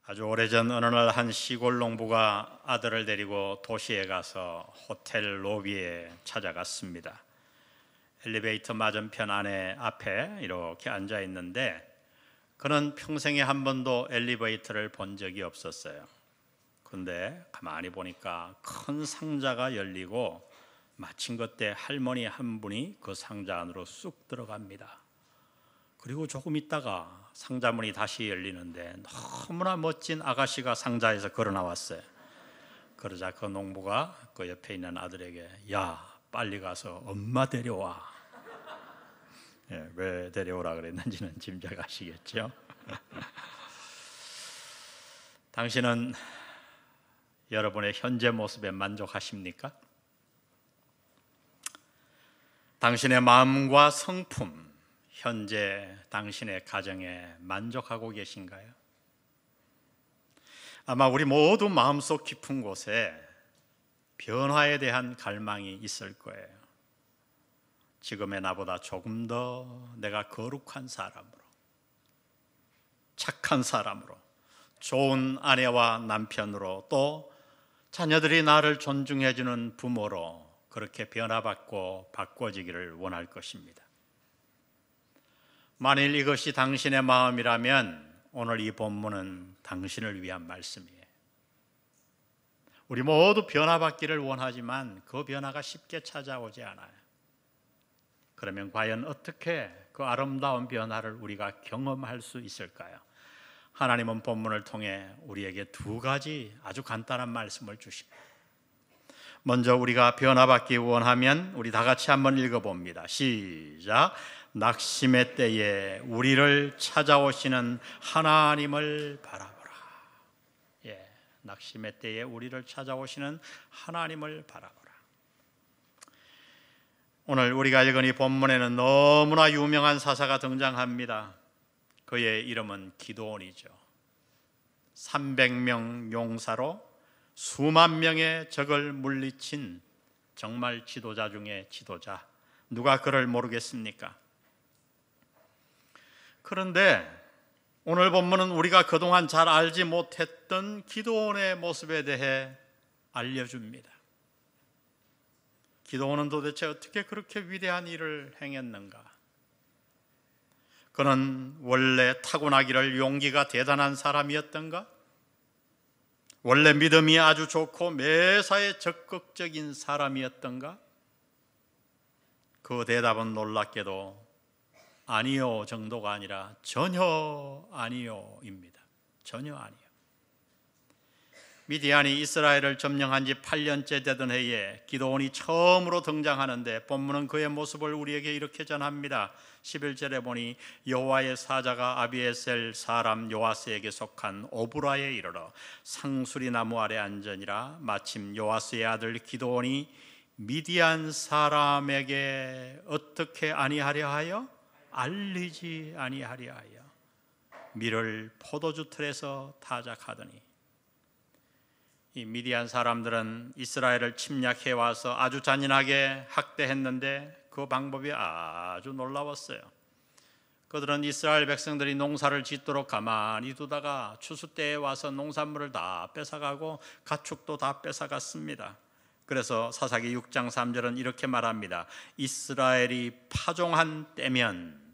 아주 오래전 어느 날 한 시골 농부가 아들을 데리고 도시에 가서 호텔 로비에 찾아갔습니다. 엘리베이터 맞은편 안에 앞에 이렇게 앉아 있는데 그는 평생에 한 번도 엘리베이터를 본 적이 없었어요. 근데 가만히 보니까 큰 상자가 열리고 마침 그때 할머니 한 분이 그 상자 안으로 쑥 들어갑니다. 그리고 조금 있다가 상자 문이 다시 열리는데 너무나 멋진 아가씨가 상자에서 걸어 나왔어요. 그러자 그 농부가 그 옆에 있는 아들에게 야, 빨리 가서 엄마 데려와. 왜 데려오라 그랬는지는 짐작하시겠죠? 당신은 여러분의 현재 모습에 만족하십니까? 당신의 마음과 성품, 현재 당신의 가정에 만족하고 계신가요? 아마 우리 모두 마음속 깊은 곳에 변화에 대한 갈망이 있을 거예요. 지금의 나보다 조금 더 내가 거룩한 사람으로, 착한 사람으로, 좋은 아내와 남편으로, 또 자녀들이 나를 존중해주는 부모로 그렇게 변화받고 바꿔지기를 원할 것입니다. 만일 이것이 당신의 마음이라면 오늘 이 본문은 당신을 위한 말씀이에요. 우리 모두 변화받기를 원하지만 그 변화가 쉽게 찾아오지 않아요. 그러면 과연 어떻게 그 아름다운 변화를 우리가 경험할 수 있을까요? 하나님은 본문을 통해 우리에게 두 가지 아주 간단한 말씀을 주십니다. 먼저 우리가 변화받기 원하면 우리 다 같이 한번 읽어봅니다. 시작. 낙심의 때에 우리를 찾아오시는 하나님을 바라보라. 낙심의 때에 우리를 찾아오시는 하나님을 바라보라. 오늘 우리가 읽은 이 본문에는 너무나 유명한 사사가 등장합니다. 그의 이름은 기드온이죠. 300명 용사로 수만 명의 적을 물리친 정말 지도자 중에 지도자. 누가 그를 모르겠습니까? 그런데 오늘 본문은 우리가 그동안 잘 알지 못했던 기드온의 모습에 대해 알려줍니다. 기드온은 도대체 어떻게 그렇게 위대한 일을 행했는가? 그는 원래 타고나기를 용기가 대단한 사람이었던가? 원래 믿음이 아주 좋고 매사에 적극적인 사람이었던가? 그 대답은 놀랍게도 아니요 정도가 아니라 전혀 아니요입니다. 전혀 아니요. 미디안이 이스라엘을 점령한 지 8년째 되던 해에 기드온이 처음으로 등장하는데 본문은 그의 모습을 우리에게 이렇게 전합니다. 11절에 보니 여호와의 사자가 아비에셀 사람 요아스에게 속한 오브라에 이르러 상수리 나무 아래 앉으니라. 마침 요아스의 아들 기드온이 미디안 사람에게 어떻게 아니하려 하여? 알리지 아니하려 하여 밀을 포도주 틀에서 타작하더니. 이 미디안 사람들은 이스라엘을 침략해 와서 아주 잔인하게 학대했는데 그 방법이 아주 놀라웠어요. 그들은 이스라엘 백성들이 농사를 짓도록 가만히 두다가 추수 때에 와서 농산물을 다 뺏어가고 가축도 다 뺏어갔습니다. 그래서 사사기 6장 3절은 이렇게 말합니다. 이스라엘이 파종한 때면,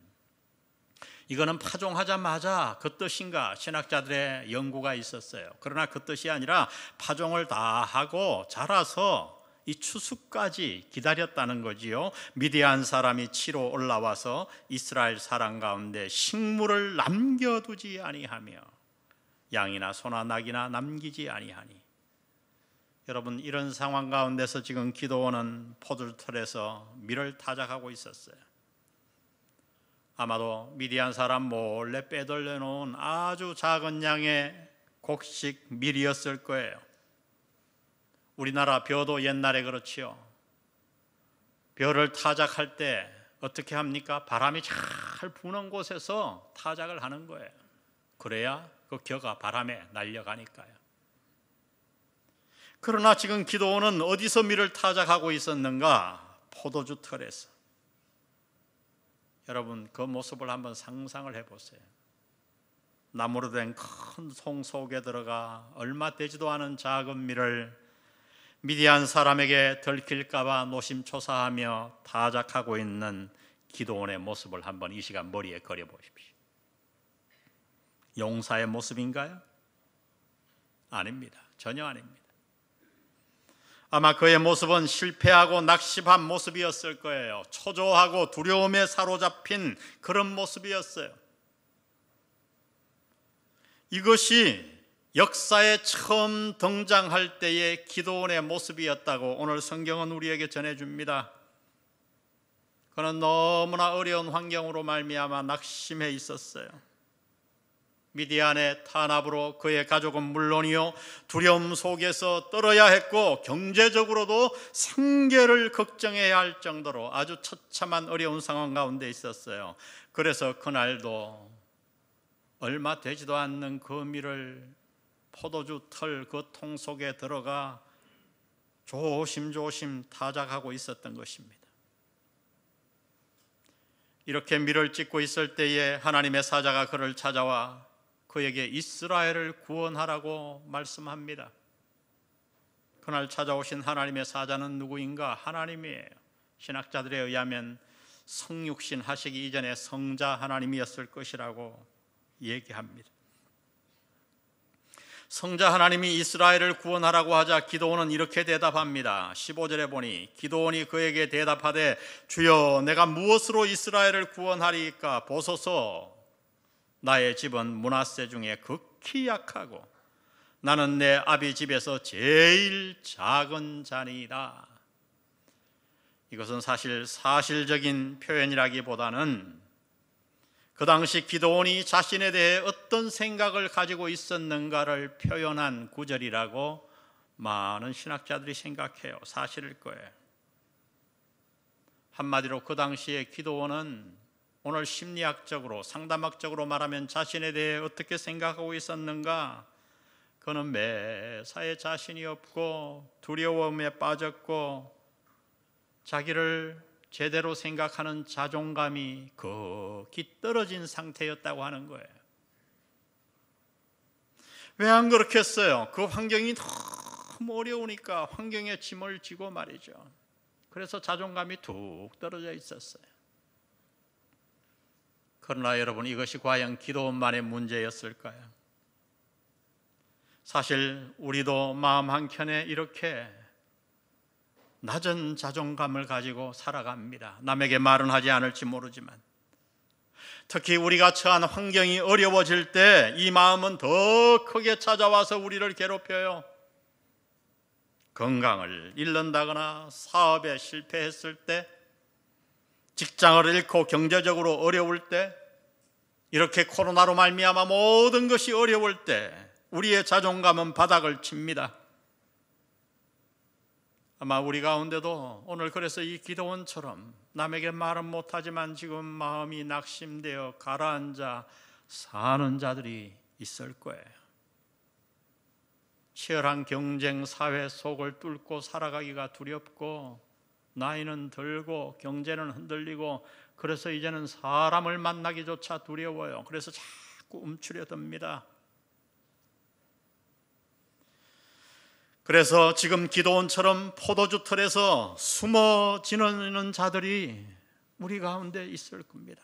이거는 파종하자마자 그 뜻인가 신학자들의 연구가 있었어요. 그러나 그 뜻이 아니라 파종을 다 하고 자라서 이 추수까지 기다렸다는 거지요. 미디안 사람이 치러 올라와서 이스라엘 사람 가운데 식물을 남겨두지 아니하며 양이나 소나 낙이나 남기지 아니하니. 여러분, 이런 상황 가운데서 지금 기드온은 포도주틀에서 밀을 타작하고 있었어요. 아마도 미디안 사람 몰래 빼돌려 놓은 아주 작은 양의 곡식 밀이었을 거예요. 우리나라 벼도 옛날에 그렇지요. 벼를 타작할 때 어떻게 합니까? 바람이 잘 부는 곳에서 타작을 하는 거예요. 그래야 그 겨가 바람에 날려가니까요. 그러나 지금 기드온은 어디서 밀을 타작하고 있었는가? 포도주 틀에서. 여러분, 그 모습을 한번 상상을 해보세요. 나무로 된 큰 송 속에 들어가 얼마 되지도 않은 작은 밀을 미디안 사람에게 들킬까 봐 노심초사하며 타작하고 있는 기드온의 모습을 한번 이 시간 머리에 그려보십시오. 용사의 모습인가요? 아닙니다. 전혀 아닙니다. 아마 그의 모습은 실패하고 낙심한 모습이었을 거예요. 초조하고 두려움에 사로잡힌 그런 모습이었어요. 이것이 역사에 처음 등장할 때의 기드온의 모습이었다고 오늘 성경은 우리에게 전해줍니다. 그는 너무나 어려운 환경으로 말미암아 낙심해 있었어요. 미디안의 탄압으로 그의 가족은 물론이요 두려움 속에서 떨어야 했고 경제적으로도 생계를 걱정해야 할 정도로 아주 처참한 어려운 상황 가운데 있었어요. 그래서 그날도 얼마 되지도 않는 그 밀을 포도주 털 그 통 속에 들어가 조심조심 타작하고 있었던 것입니다. 이렇게 밀을 찢고 있을 때에 하나님의 사자가 그를 찾아와 그에게 이스라엘을 구원하라고 말씀합니다. 그날 찾아오신 하나님의 사자는 누구인가? 하나님이에요. 신학자들에 의하면 성육신 하시기 이전에 성자 하나님이었을 것이라고 얘기합니다. 성자 하나님이 이스라엘을 구원하라고 하자 기드온은 이렇게 대답합니다. 15절에 보니 기드온이 그에게 대답하되 주여 내가 무엇으로 이스라엘을 구원하리이까? 보소서 나의 집은 므낫세 중에 극히 약하고 나는 내 아비 집에서 제일 작은 자니이다. 이것은 사실 사실적인 표현이라기보다는 그 당시 기드온이 자신에 대해 어떤 생각을 가지고 있었는가를 표현한 구절이라고 많은 신학자들이 생각해요. 사실일 거예요. 한마디로 그 당시에 기드온은 오늘 심리학적으로 상담학적으로 말하면 자신에 대해 어떻게 생각하고 있었는가? 그는 매사에 자신이 없고 두려움에 빠졌고 자기를 제대로 생각하는 자존감이 극히 떨어진 상태였다고 하는 거예요. 왜 안 그렇겠어요? 그 환경이 너무 어려우니까 환경에 짐을 지고 말이죠. 그래서 자존감이 툭 떨어져 있었어요. 그러나 여러분, 이것이 과연 기드온만의 문제였을까요? 사실 우리도 마음 한켠에 이렇게 낮은 자존감을 가지고 살아갑니다. 남에게 말은 하지 않을지 모르지만 특히 우리가 처한 환경이 어려워질 때 이 마음은 더 크게 찾아와서 우리를 괴롭혀요. 건강을 잃는다거나 사업에 실패했을 때, 직장을 잃고 경제적으로 어려울 때, 이렇게 코로나로 말미암아 모든 것이 어려울 때 우리의 자존감은 바닥을 칩니다. 아마 우리 가운데도 오늘 그래서 이 기드온처럼 남에게 말은 못하지만 지금 마음이 낙심되어 가라앉아 사는 자들이 있을 거예요. 치열한 경쟁 사회 속을 뚫고 살아가기가 두렵고 나이는 들고 경제는 흔들리고 그래서 이제는 사람을 만나기조차 두려워요. 그래서 자꾸 움츠려듭니다. 그래서 지금 기드온처럼 포도주 털에서 숨어 지내는 자들이 우리 가운데 있을 겁니다.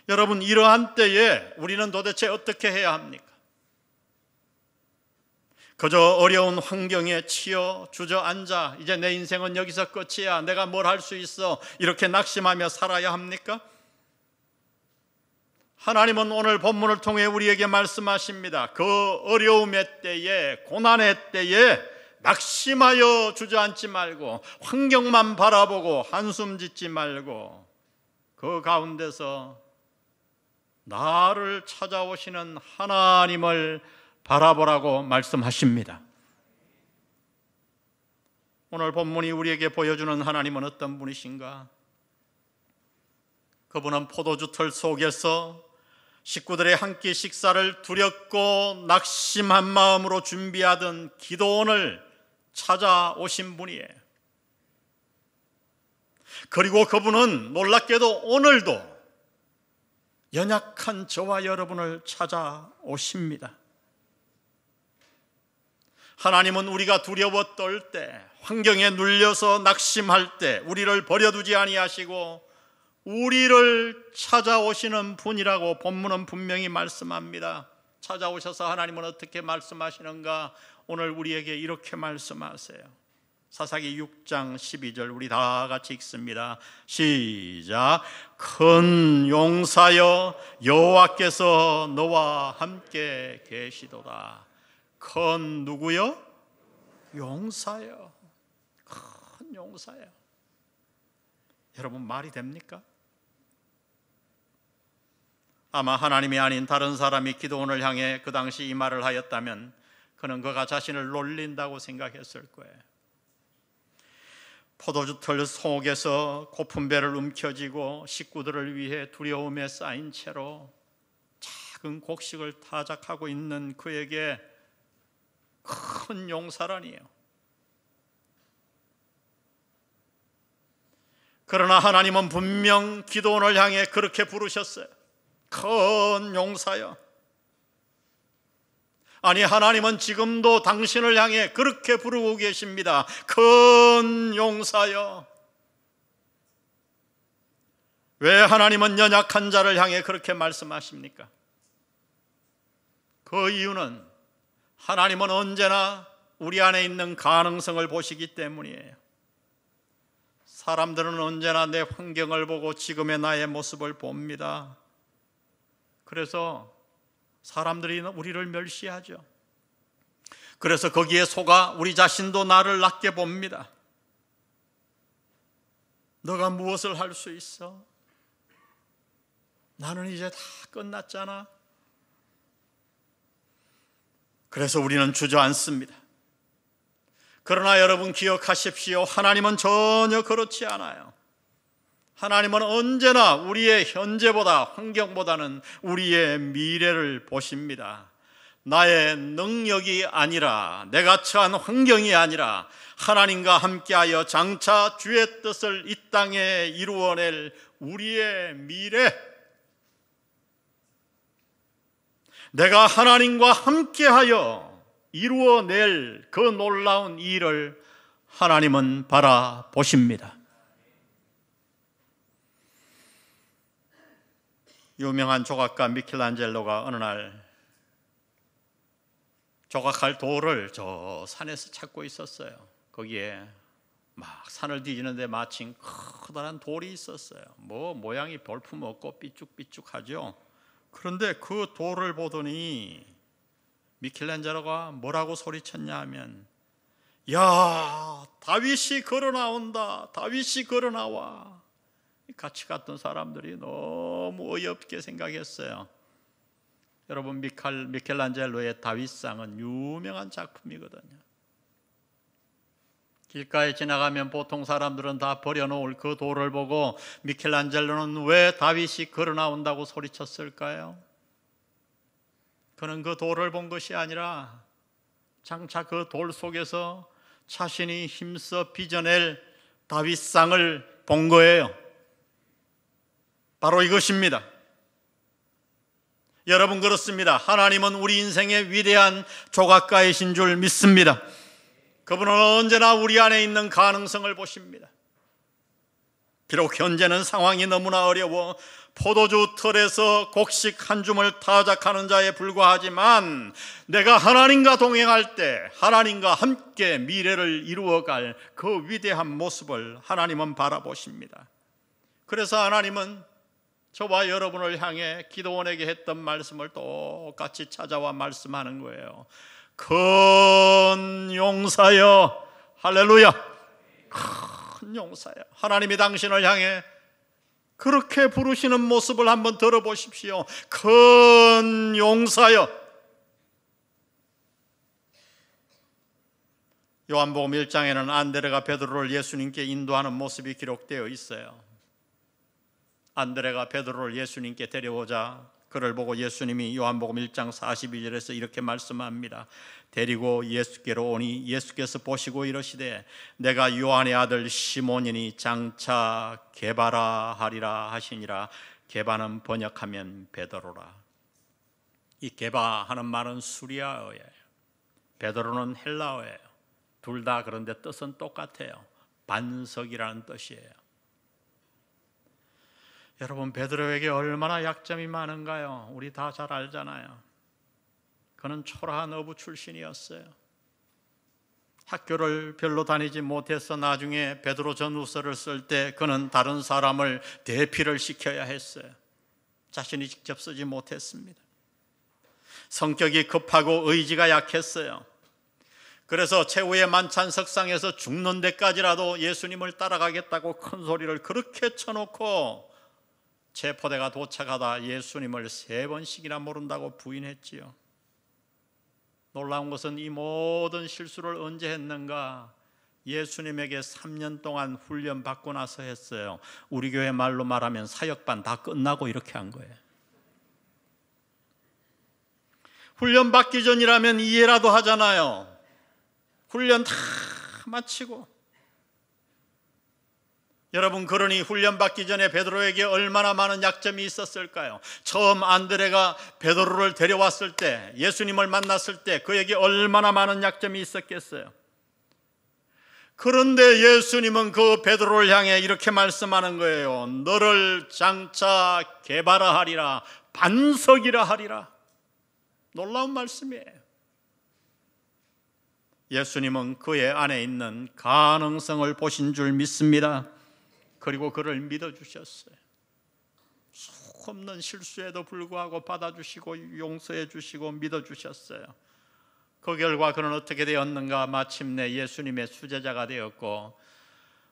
여러분, 이러한 때에 우리는 도대체 어떻게 해야 합니까? 그저 어려운 환경에 치여 주저앉아 이제 내 인생은 여기서 끝이야, 내가 뭘 할 수 있어, 이렇게 낙심하며 살아야 합니까? 하나님은 오늘 본문을 통해 우리에게 말씀하십니다. 그 어려움의 때에, 고난의 때에 낙심하여 주저앉지 말고 환경만 바라보고 한숨 짓지 말고 그 가운데서 나를 찾아오시는 하나님을 바라보라고 말씀하십니다. 오늘 본문이 우리에게 보여주는 하나님은 어떤 분이신가? 그분은 포도주 털 속에서 식구들의 한 끼 식사를 두렵고 낙심한 마음으로 준비하던 기드온을 찾아오신 분이에요. 그리고 그분은 놀랍게도 오늘도 연약한 저와 여러분을 찾아오십니다. 하나님은 우리가 두려워 떨 때, 환경에 눌려서 낙심할 때 우리를 버려두지 아니하시고 우리를 찾아오시는 분이라고 본문은 분명히 말씀합니다. 찾아오셔서 하나님은 어떻게 말씀하시는가? 오늘 우리에게 이렇게 말씀하세요. 사사기 6장 12절 우리 다 같이 읽습니다. 시작. 큰 용사여 여호와께서 너와 함께 계시도다. 큰 누구요? 용사여. 큰 용사여. 여러분 말이 됩니까? 아마 하나님이 아닌 다른 사람이 기드온을 향해 그 당시 이 말을 하였다면 그는 그가 자신을 놀린다고 생각했을 거예요. 포도주털 속에서 고픈 배를 움켜쥐고 식구들을 위해 두려움에 쌓인 채로 작은 곡식을 타작하고 있는 그에게 큰 용사라니요. 그러나 하나님은 분명 기드온을 향해 그렇게 부르셨어요. 큰 용사여. 아니, 하나님은 지금도 당신을 향해 그렇게 부르고 계십니다. 큰 용사여. 왜 하나님은 연약한 자를 향해 그렇게 말씀하십니까? 그 이유는 하나님은 언제나 우리 안에 있는 가능성을 보시기 때문이에요. 사람들은 언제나 내 환경을 보고 지금의 나의 모습을 봅니다. 그래서 사람들이 우리를 멸시하죠. 그래서 거기에 속아 우리 자신도 나를 낮게 봅니다. 너가 무엇을 할 수 있어? 나는 이제 다 끝났잖아. 그래서 우리는 주저앉습니다. 그러나 여러분 기억하십시오. 하나님은 전혀 그렇지 않아요. 하나님은 언제나 우리의 현재보다, 환경보다는 우리의 미래를 보십니다. 나의 능력이 아니라, 내가 처한 환경이 아니라 하나님과 함께하여 장차 주의 뜻을 이 땅에 이루어낼 우리의 미래, 내가 하나님과 함께하여 이루어낼 그 놀라운 일을 하나님은 바라보십니다. 유명한 조각가 미켈란젤로가 어느 날 조각할 돌을 저 산에서 찾고 있었어요. 거기에 막 산을 뒤지는데 마침 커다란 돌이 있었어요. 뭐 모양이 볼품없고 삐쭉삐쭉하죠. 그런데 그 돌을 보더니 미켈란젤로가 뭐라고 소리쳤냐 하면, 야, 다윗이 걸어나온다. 다윗이 걸어나와. 같이 갔던 사람들이 너무 어이없게 생각했어요. 여러분, 미켈란젤로의 다윗상은 유명한 작품이거든요. 길가에 지나가면 보통 사람들은 다 버려놓을 그 돌을 보고 미켈란젤로는 왜 다윗이 걸어나온다고 소리쳤을까요? 그는 그 돌을 본 것이 아니라 장차 그 돌 속에서 자신이 힘써 빚어낼 다윗상을 본 거예요. 바로 이것입니다. 여러분, 그렇습니다. 하나님은 우리 인생의 위대한 조각가이신 줄 믿습니다. 그분은 언제나 우리 안에 있는 가능성을 보십니다. 비록 현재는 상황이 너무나 어려워 포도주 털에서 곡식 한 줌을 타작하는 자에 불과하지만, 내가 하나님과 동행할 때 하나님과 함께 미래를 이루어갈 그 위대한 모습을 하나님은 바라보십니다. 그래서 하나님은 저와 여러분을 향해 기드온에게 했던 말씀을 똑같이 찾아와 말씀하는 거예요. 큰 용사여. 할렐루야. 큰 용사여. 하나님이 당신을 향해 그렇게 부르시는 모습을 한번 들어보십시오. 큰 용사여. 요한복음 1장에는 안드레가 베드로를 예수님께 인도하는 모습이 기록되어 있어요. 안드레가 베드로를 예수님께 데려오자 그를 보고 예수님이 요한복음 1장 42절에서 이렇게 말씀합니다. 데리고 예수께로 오니 예수께서 보시고 이러시되, 내가 요한의 아들 시몬이니 장차 게바라 하리라 하시니라. 게바는 번역하면 베드로라. 이 게바하는 말은 수리아어예요. 베드로는 헬라어예요. 둘 다 그런데 뜻은 똑같아요. 반석이라는 뜻이에요. 여러분, 베드로에게 얼마나 약점이 많은가요? 우리 다 잘 알잖아요. 그는 초라한 어부 출신이었어요. 학교를 별로 다니지 못해서 나중에 베드로 전후서를 쓸 때 그는 다른 사람을 대피를 시켜야 했어요. 자신이 직접 쓰지 못했습니다. 성격이 급하고 의지가 약했어요. 그래서 최후의 만찬석상에서 죽는 데까지라도 예수님을 따라가겠다고 큰 소리를 그렇게 쳐놓고 체포대가 도착하다 예수님을 3번씩이나 모른다고 부인했지요. 놀라운 것은 이 모든 실수를 언제 했는가? 예수님에게 3년 동안 훈련 받고 나서 했어요. 우리 교회 말로 말하면 사역반 다 끝나고 이렇게 한 거예요. 훈련 받기 전이라면 이해라도 하잖아요. 훈련 다 마치고. 여러분, 그러니 훈련 받기 전에 베드로에게 얼마나 많은 약점이 있었을까요? 처음 안드레가 베드로를 데려왔을 때, 예수님을 만났을 때 그에게 얼마나 많은 약점이 있었겠어요? 그런데 예수님은 그 베드로를 향해 이렇게 말씀하는 거예요. 너를 장차 게바라 하리라, 반석이라 하리라. 놀라운 말씀이에요. 예수님은 그의 안에 있는 가능성을 보신 줄 믿습니다. 그리고 그를 믿어주셨어요. 수없는 실수에도 불구하고 받아주시고 용서해 주시고 믿어주셨어요. 그 결과 그는 어떻게 되었는가? 마침내 예수님의 수제자가 되었고,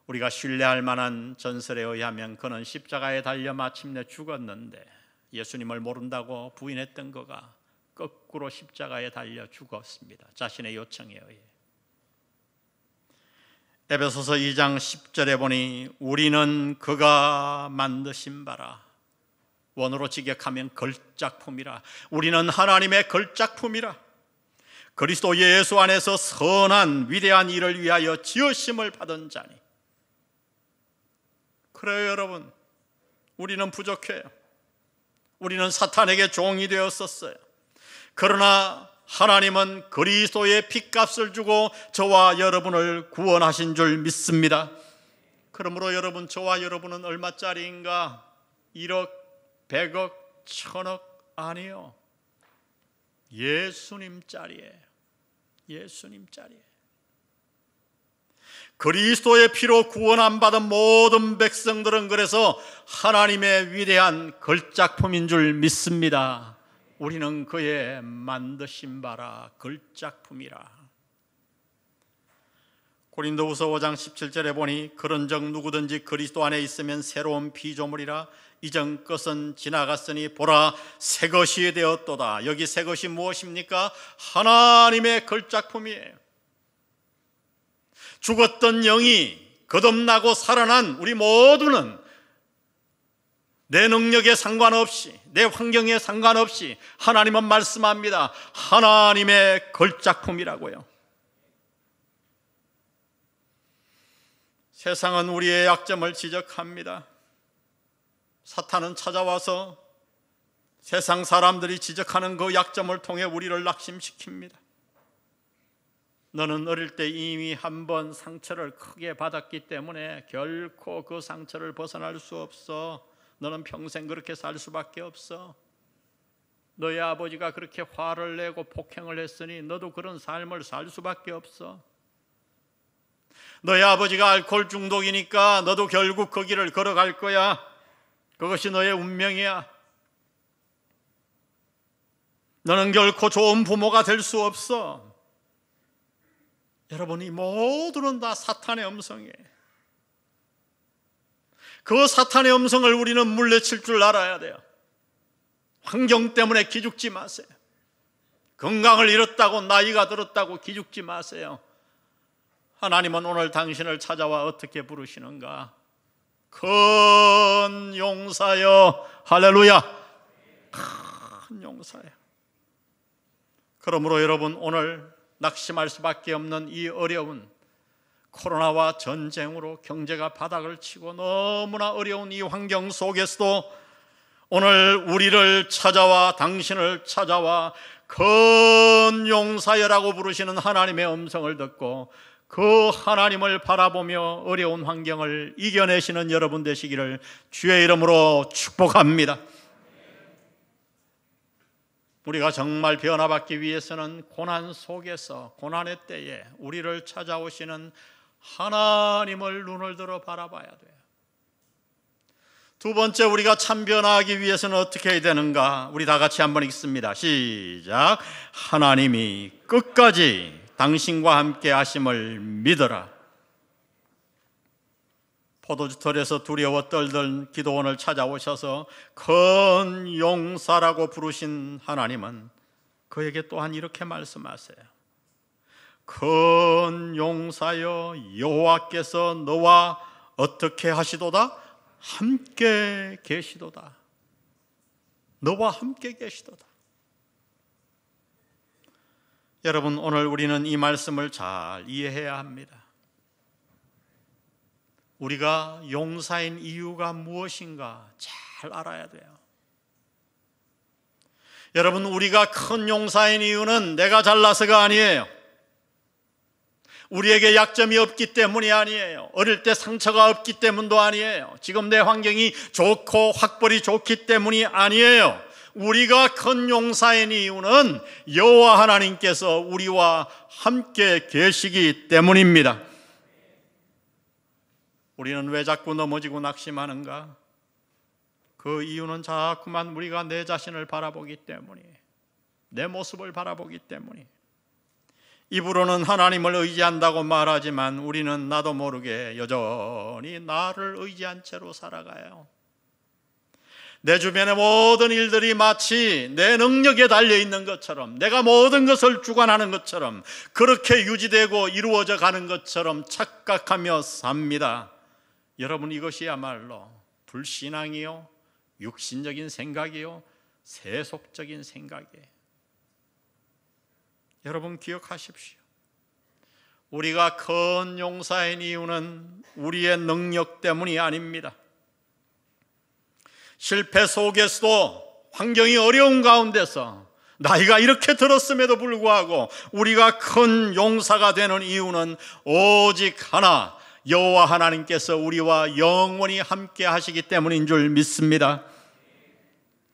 우리가 신뢰할 만한 전설에 의하면 그는 십자가에 달려 마침내 죽었는데, 예수님을 모른다고 부인했던 그가 거꾸로 십자가에 달려 죽었습니다. 자신의 요청에 의해. 에베소서 2장 10절에 보니 우리는 그가 만드신 바라. 원어로 직역하면 걸작품이라. 우리는 하나님의 걸작품이라. 그리스도 예수 안에서 선한 위대한 일을 위하여 지으심을 받은 자니. 그래요, 여러분. 우리는 부족해요. 우리는 사탄에게 종이 되었었어요. 그러나 하나님은 그리스도의 핏값을 주고 저와 여러분을 구원하신 줄 믿습니다. 그러므로 여러분, 저와 여러분은 얼마짜리인가? 1억, 100억, 1000억 아니요. 예수님짜리예요. 예수님짜리예요. 그리스도의 피로 구원 안 받은 모든 백성들은 그래서 하나님의 위대한 걸작품인 줄 믿습니다. 우리는 그의 만드신 바라, 걸작품이라. 고린도후서 5장 17절에 보니 그런즉 누구든지 그리스도 안에 있으면 새로운 피조물이라. 이전 것은 지나갔으니 보라 새 것이 되었도다. 여기 새 것이 무엇입니까? 하나님의 걸작품이에요. 죽었던 영이 거듭나고 살아난 우리 모두는 내 능력에 상관없이, 내 환경에 상관없이 하나님은 말씀합니다. 하나님의 걸작품이라고요. 세상은 우리의 약점을 지적합니다. 사탄은 찾아와서 세상 사람들이 지적하는 그 약점을 통해 우리를 낙심시킵니다. 너는 어릴 때 이미 한 번 상처를 크게 받았기 때문에 결코 그 상처를 벗어날 수 없어. 너는 평생 그렇게 살 수밖에 없어. 너의 아버지가 그렇게 화를 내고 폭행을 했으니 너도 그런 삶을 살 수밖에 없어. 너의 아버지가 알코올 중독이니까 너도 결국 그 길을 걸어갈 거야. 그것이 너의 운명이야. 너는 결코 좋은 부모가 될 수 없어. 여러분, 이 모두는 다 사탄의 음성이에요. 그 사탄의 음성을 우리는 물리칠 줄 알아야 돼요. 환경 때문에 기죽지 마세요. 건강을 잃었다고, 나이가 들었다고 기죽지 마세요. 하나님은 오늘 당신을 찾아와 어떻게 부르시는가? 큰 용사여. 할렐루야. 큰 용사여. 그러므로 여러분, 오늘 낙심할 수밖에 없는 이 어려운 코로나와 전쟁으로 경제가 바닥을 치고 너무나 어려운 이 환경 속에서도 오늘 우리를 찾아와 당신을 찾아와 큰 용사여라고 부르시는 하나님의 음성을 듣고 그 하나님을 바라보며 어려운 환경을 이겨내시는 여러분 되시기를 주의 이름으로 축복합니다. 우리가 정말 변화받기 위해서는 고난 속에서 고난의 때에 우리를 찾아오시는 하나님을 눈을 들어 바라봐야 돼요. 두 번째, 우리가 참 변화하기 위해서는 어떻게 해야 되는가? 우리 다 같이 한번 읽습니다. 시작. 하나님이 끝까지 당신과 함께 하심을 믿어라. 포도주털에서 두려워 떨던 기도원을 찾아오셔서 큰 용사라고 부르신 하나님은 그에게 또한 이렇게 말씀하세요. 큰 용사여, 여호와께서 너와 어떻게 하시도다? 함께 계시도다. 너와 함께 계시도다. 여러분, 오늘 우리는 이 말씀을 잘 이해해야 합니다. 우리가 용사인 이유가 무엇인가 잘 알아야 돼요. 여러분, 우리가 큰 용사인 이유는 내가 잘나서가 아니에요. 우리에게 약점이 없기 때문이 아니에요. 어릴 때 상처가 없기 때문도 아니에요. 지금 내 환경이 좋고 학벌이 좋기 때문이 아니에요. 우리가 큰 용사인 이유는 여호와 하나님께서 우리와 함께 계시기 때문입니다. 우리는 왜 자꾸 넘어지고 낙심하는가? 그 이유는 자꾸만 우리가 내 자신을 바라보기 때문이에요. 내 모습을 바라보기 때문이에요. 입으로는 하나님을 의지한다고 말하지만 우리는 나도 모르게 여전히 나를 의지한 채로 살아가요. 내 주변의 모든 일들이 마치 내 능력에 달려있는 것처럼, 내가 모든 것을 주관하는 것처럼, 그렇게 유지되고 이루어져 가는 것처럼 착각하며 삽니다. 여러분, 이것이야말로 불신앙이요, 육신적인 생각이요, 세속적인 생각이에요. 여러분, 기억하십시오. 우리가 큰 용사인 이유는 우리의 능력 때문이 아닙니다. 실패 속에서도, 환경이 어려운 가운데서, 나이가 이렇게 들었음에도 불구하고 우리가 큰 용사가 되는 이유는 오직 하나, 여호와 하나님께서 우리와 영원히 함께 하시기 때문인 줄 믿습니다.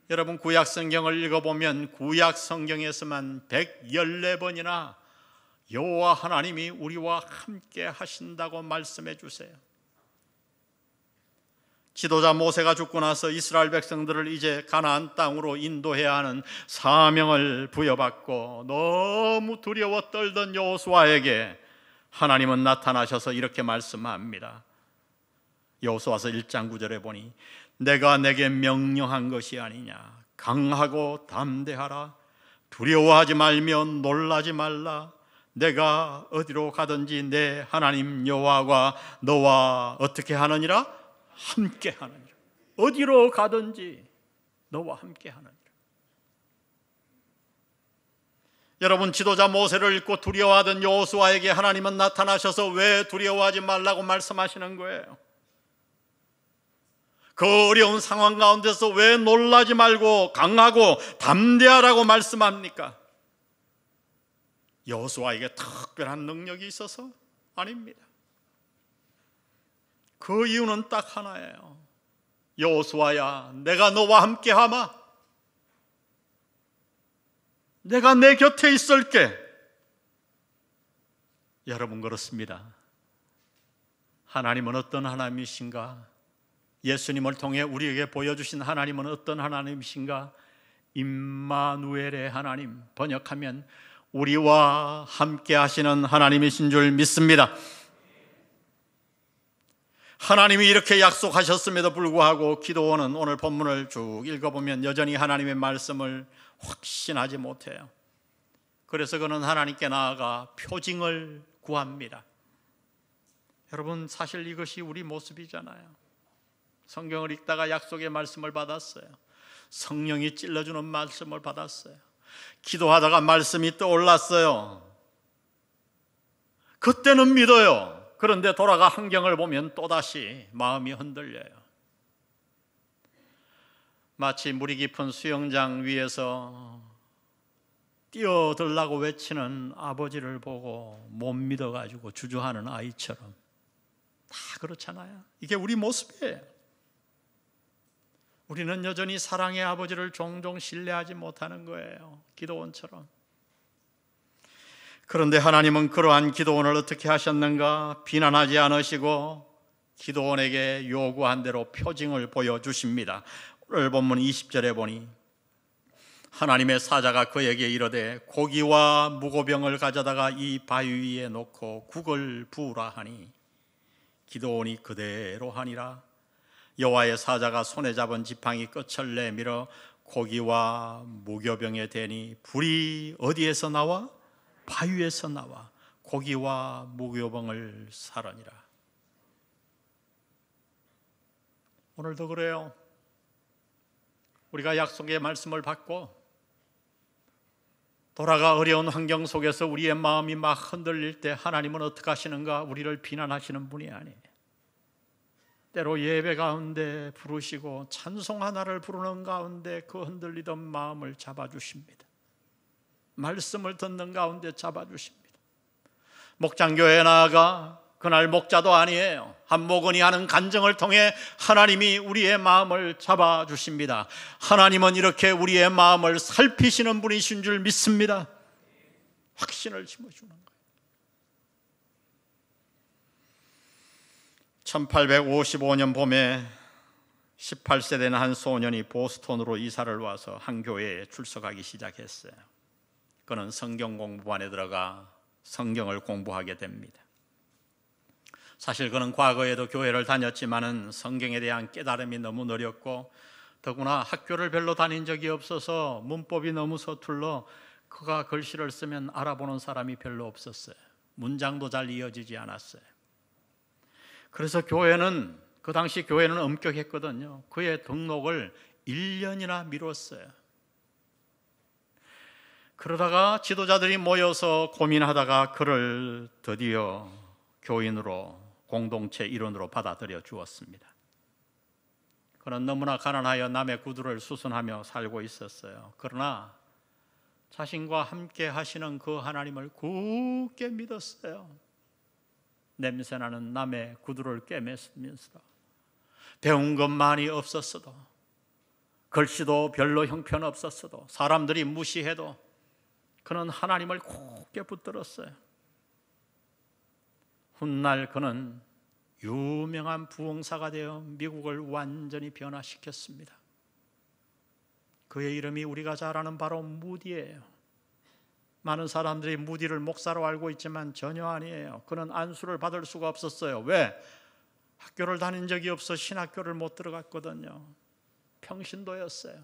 여러분, 구약 성경을 읽어보면 구약 성경에서만 114번이나 여호와 하나님이 우리와 함께 하신다고 말씀해 주세요. 지도자 모세가 죽고 나서 이스라엘 백성들을 이제 가나안 땅으로 인도해야 하는 사명을 부여받고 너무 두려워 떨던 여호수아에게 하나님은 나타나셔서 이렇게 말씀합니다. 여호수아서 1장 9절에 보니 내가 내게 명령한 것이 아니냐. 강하고 담대하라. 두려워하지 말며 놀라지 말라. 내가 어디로 가든지 내 하나님 여호와가 너와 어떻게 하느니라? 함께 하느니라. 어디로 가든지 너와 함께 하느니라. 여러분, 지도자 모세를 읽고 두려워하던 여호수아에게 하나님은 나타나셔서 왜 두려워하지 말라고 말씀하시는 거예요? 그 어려운 상황 가운데서 왜 놀라지 말고 강하고 담대하라고 말씀합니까? 여호수아에게 특별한 능력이 있어서? 아닙니다. 그 이유는 딱 하나예요. 여호수아야, 내가 너와 함께하마. 내가 내 곁에 있을게. 여러분, 그렇습니다. 하나님은 어떤 하나님이신가? 예수님을 통해 우리에게 보여주신 하나님은 어떤 하나님이신가? 임마누엘의 하나님, 번역하면 우리와 함께 하시는 하나님이신 줄 믿습니다. 하나님이 이렇게 약속하셨음에도 불구하고 기도원은 오늘 본문을 쭉 읽어보면 여전히 하나님의 말씀을 확신하지 못해요. 그래서 그는 하나님께 나아가 표징을 구합니다. 여러분, 사실 이것이 우리 모습이잖아요. 성경을 읽다가 약속의 말씀을 받았어요. 성령이 찔러주는 말씀을 받았어요. 기도하다가 말씀이 떠올랐어요. 그때는 믿어요. 그런데 돌아가 환경을 보면 또다시 마음이 흔들려요. 마치 물이 깊은 수영장 위에서 뛰어들라고 외치는 아버지를 보고 못 믿어가지고 주저하는 아이처럼 다 그렇잖아요. 이게 우리 모습이에요. 우리는 여전히 사랑의 아버지를 종종 신뢰하지 못하는 거예요. 기도원처럼. 그런데 하나님은 그러한 기도원을 어떻게 하셨는가? 비난하지 않으시고 기도원에게 요구한 대로 표징을 보여주십니다. 오늘 본문 20절에 보니 하나님의 사자가 그에게 이르되 고기와 무고병을 가져다가 이 바위 위에 놓고 국을 부으라 하니 기도원이 그대로 하니라. 여호와의 사자가 손에 잡은 지팡이 끝을 내밀어 고기와 무교병에 대니 불이 어디에서 나와? 바위에서 나와 고기와 무교병을 사르니라. 오늘도 그래요. 우리가 약속의 말씀을 받고 돌아가 어려운 환경 속에서 우리의 마음이 막 흔들릴 때 하나님은 어떻게 하시는가? 우리를 비난하시는 분이 아니에요. 때로 예배 가운데 부르시고 찬송 하나를 부르는 가운데 그 흔들리던 마음을 잡아주십니다. 말씀을 듣는 가운데 잡아주십니다. 목장교회에 나아가 그날 목자도 아니에요. 한 목원이 하는 간증을 통해 하나님이 우리의 마음을 잡아주십니다. 하나님은 이렇게 우리의 마음을 살피시는 분이신 줄 믿습니다. 확신을 심어주는 거예요. 1855년 봄에 18세 된 한 소년이 보스턴으로 이사를 와서 한 교회에 출석하기 시작했어요. 그는 성경 공부반에 들어가 성경을 공부하게 됩니다. 사실 그는 과거에도 교회를 다녔지만은 성경에 대한 깨달음이 너무 느렸고 더구나 학교를 별로 다닌 적이 없어서 문법이 너무 서툴러 그가 글씨를 쓰면 알아보는 사람이 별로 없었어요. 문장도 잘 이어지지 않았어요. 그래서 교회는 그 당시 교회는 엄격했거든요. 그의 등록을 1년이나 미뤘어요. 그러다가 지도자들이 모여서 고민하다가 그를 드디어 교인으로 공동체 일원으로 받아들여 주었습니다. 그는 너무나 가난하여 남의 구두를 수순하며 살고 있었어요. 그러나 자신과 함께 하시는 그 하나님을 굳게 믿었어요. 냄새나는 남의 구두를 꿰매면서도 배운 것 많이 없었어도 글씨도 별로 형편없었어도 사람들이 무시해도 그는 하나님을 굳게 붙들었어요. 훗날 그는 유명한 부흥사가 되어 미국을 완전히 변화시켰습니다. 그의 이름이 우리가 잘 아는 바로 무디예요. 많은 사람들이 무디를 목사로 알고 있지만 전혀 아니에요. 그는 안수를 받을 수가 없었어요. 왜? 학교를 다닌 적이 없어 신학교를 못 들어갔거든요. 평신도였어요.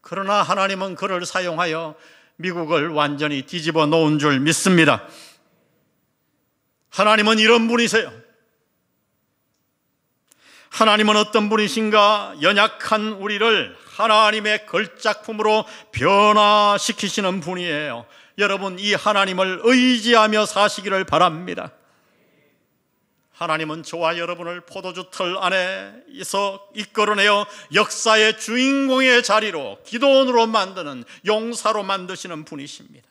그러나 하나님은 그를 사용하여 미국을 완전히 뒤집어 놓은 줄 믿습니다. 하나님은 이런 분이세요. 하나님은 어떤 분이신가? 연약한 우리를 하나님의 걸작품으로 변화시키시는 분이에요. 여러분, 이 하나님을 의지하며 사시기를 바랍니다. 하나님은 저와 여러분을 포도주 틀 안에서 이끌어내어 역사의 주인공의 자리로 기도원으로 만드는 용사로 만드시는 분이십니다.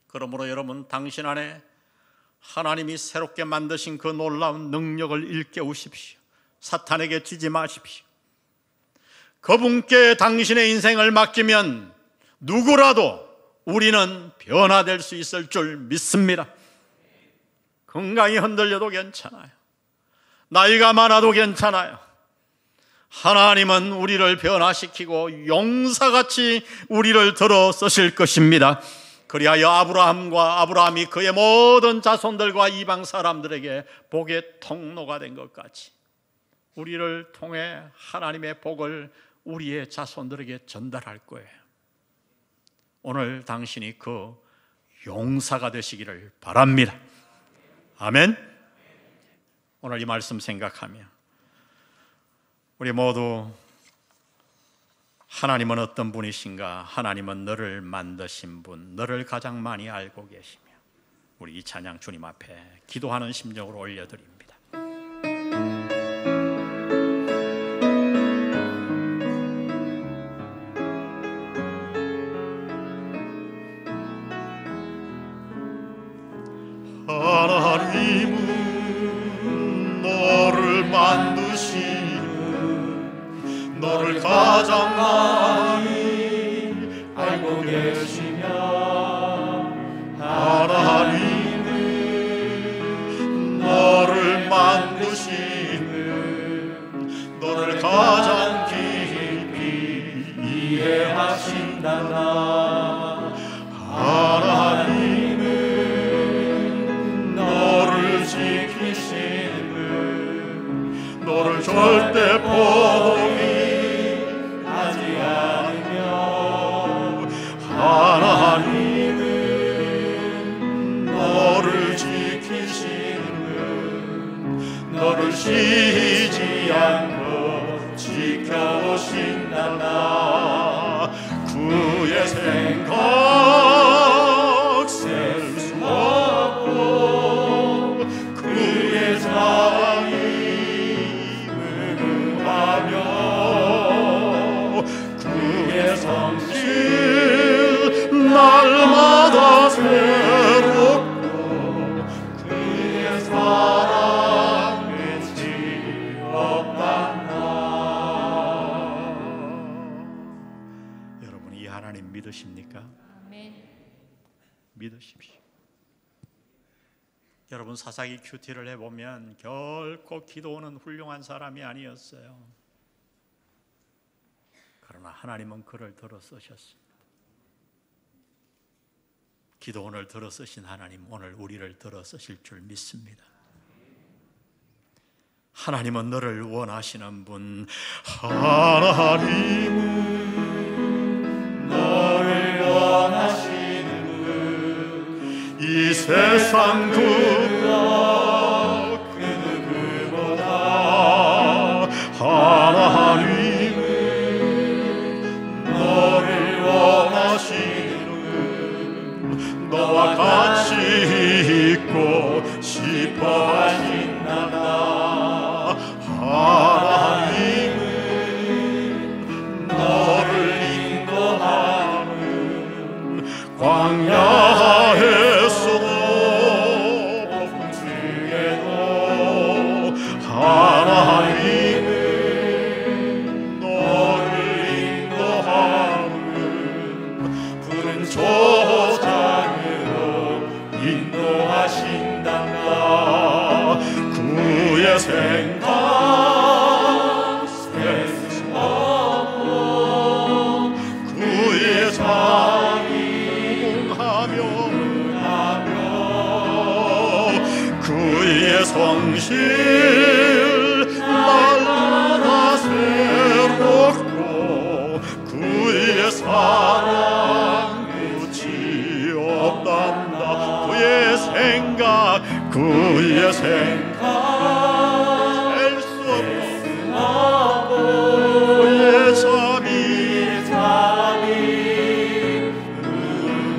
그러므로 여러분, 당신 안에 하나님이 새롭게 만드신 그 놀라운 능력을 일깨우십시오. 사탄에게 지지 마십시오. 그분께 당신의 인생을 맡기면 누구라도 우리는 변화될 수 있을 줄 믿습니다. 건강이 흔들려도 괜찮아요. 나이가 많아도 괜찮아요. 하나님은 우리를 변화시키고 용사같이 우리를 들어 쓰실 것입니다. 그리하여 아브라함이 그의 모든 자손들과 이방 사람들에게 복의 통로가 된 것 같이 우리를 통해 하나님의 복을 우리의 자손들에게 전달할 거예요. 오늘 당신이 그 용사가 되시기를 바랍니다. 아멘. 오늘 이 말씀 생각하며 우리 모두 하나님은 어떤 분이신가? 하나님은 너를 만드신 분, 너를 가장 많이 알고 계시며 우리 이 찬양 주님 앞에 기도하는 심정으로 올려드립니다. 가장 많이 알고 계시며 하나님은 너를 만드시는 너를 가장 깊이 이해하신다나 하나님은 너를 지키시는 분 너를 절대 포기하지 않으며 하나님은 너를 지키시는 분 너를 쉬지 않고 지켜오신다나 그의 생각 셀 수 없고 그의 자의 무궁하며 그의 성실 날마다 새롭고 그의 사랑 끝이 없단다. 여러분 이 하나님 믿으십니까? 믿으십시오. 여러분 사사기 큐티를 해보면 결코 기도는 훌륭한 사람이 아니었어요. 그러나 하나님은 그를 들어 쓰셨습니다. 기도원을 들어 쓰신 하나님 오늘 우리를 들어 쓰실 줄 믿습니다. 하나님은 너를 원하시는 분 하나님은 너를 원하시는 분 이 세상 그 누구보다 하나님은 너를 원하시는 분 너와 같이 있고 싶어 하신단다. 하나님은 너를 인도하는 광야에서도 폭풍중에도 하나님은 너를 인도하는 푸른 초장으로 인도하신단다. 그의 생각 셀 수 없고 그의 자비 무궁하며 그의 성실 날마다 새롭고 그의 사랑 끝이 없단다. 그의 생각 그의 생각 셀 수 없고 그의 자비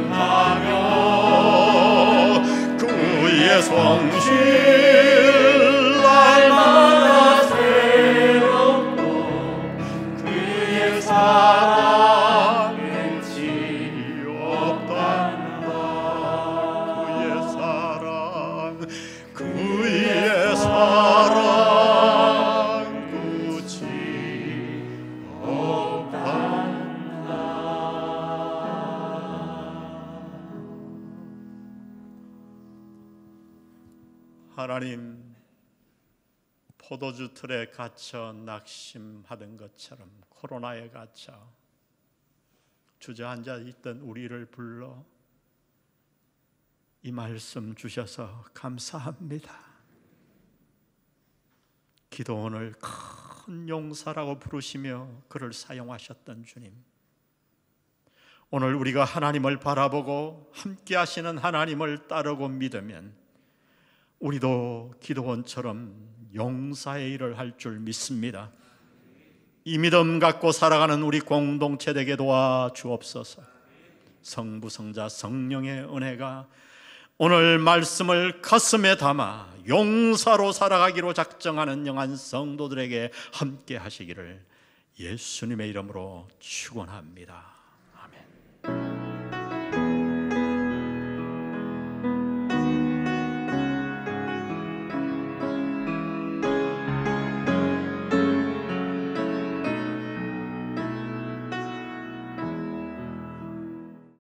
무궁하며 그의 성실 날마다 새롭고 그의 사랑 끝이 없단다. 그의 사랑 끝이 없단다. 하나님 포도주 틀에 갇혀 낙심하던 것처럼 코로나에 갇혀 주저앉아 있던 우리를 불러 이 말씀 주셔서 감사합니다. 기도원을 큰 용사라고 부르시며 그를 사용하셨던 주님, 오늘 우리가 하나님을 바라보고 함께 하시는 하나님을 따르고 믿으면 우리도 기도원처럼 용사의 일을 할 줄 믿습니다. 이 믿음 갖고 살아가는 우리 공동체 되게 도와주옵소서. 성부, 성자, 성령의 은혜가 오늘 말씀을 가슴에 담아 용사로 살아가기로 작정하는 영한 성도들에게 함께 하시기를 예수님의 이름으로 축원합니다.